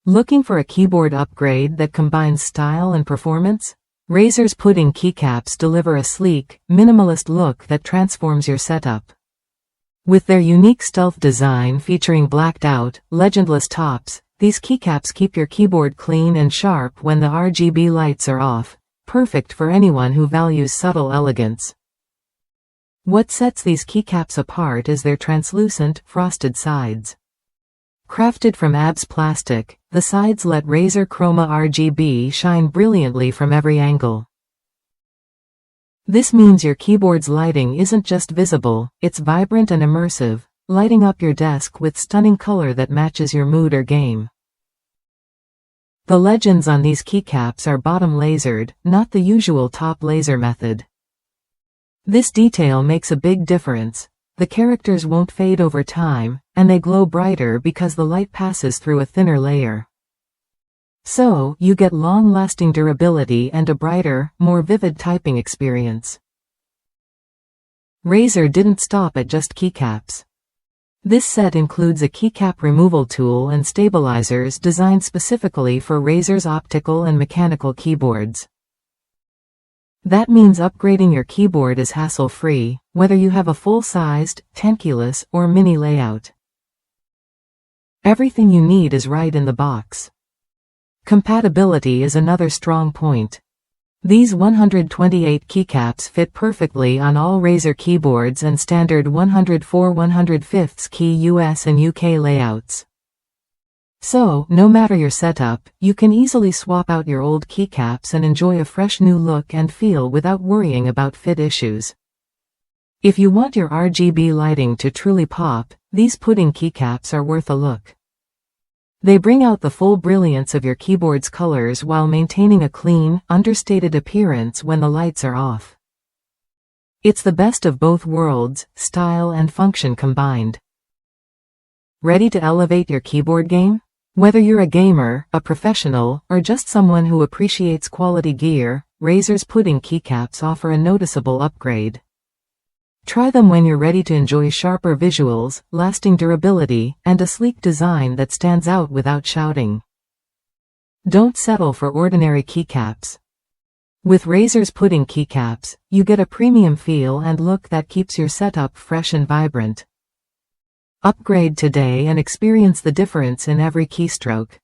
Looking for a keyboard upgrade that combines style and performance? Razer's Pudding Keycaps deliver a sleek, minimalist look that transforms your setup. With their unique stealth design featuring blacked-out, legendless tops, these keycaps keep your keyboard clean and sharp when the RGB lights are off, perfect for anyone who values subtle elegance. What sets these keycaps apart is their translucent, frosted sides. Crafted from ABS plastic, the sides let Razer Chroma RGB shine brilliantly from every angle. This means your keyboard's lighting isn't just visible, it's vibrant and immersive, lighting up your desk with stunning color that matches your mood or game. The legends on these keycaps are bottom lasered, not the usual top laser method. This detail makes a big difference. The characters won't fade over time, and they glow brighter because the light passes through a thinner layer. So, you get long-lasting durability and a brighter, more vivid typing experience. Razer didn't stop at just keycaps. This set includes a keycap removal tool and stabilizers designed specifically for Razer's optical and mechanical keyboards. That means upgrading your keyboard is hassle-free, whether you have a full-sized, tankless, or mini layout. Everything you need is right in the box. Compatibility is another strong point. These 128 keycaps fit perfectly on all Razer keyboards and standard 104/105 key US and UK layouts. So, no matter your setup, you can easily swap out your old keycaps and enjoy a fresh new look and feel without worrying about fit issues. If you want your RGB lighting to truly pop, these pudding keycaps are worth a look. They bring out the full brilliance of your keyboard's colors while maintaining a clean, understated appearance when the lights are off. It's the best of both worlds, style and function combined. Ready to elevate your keyboard game? Whether you're a gamer, a professional, or just someone who appreciates quality gear, Razer's Pudding Keycaps offer a noticeable upgrade. Try them when you're ready to enjoy sharper visuals, lasting durability, and a sleek design that stands out without shouting. Don't settle for ordinary keycaps. With Razer's Pudding Keycaps, you get a premium feel and look that keeps your setup fresh and vibrant. Upgrade today and experience the difference in every keystroke.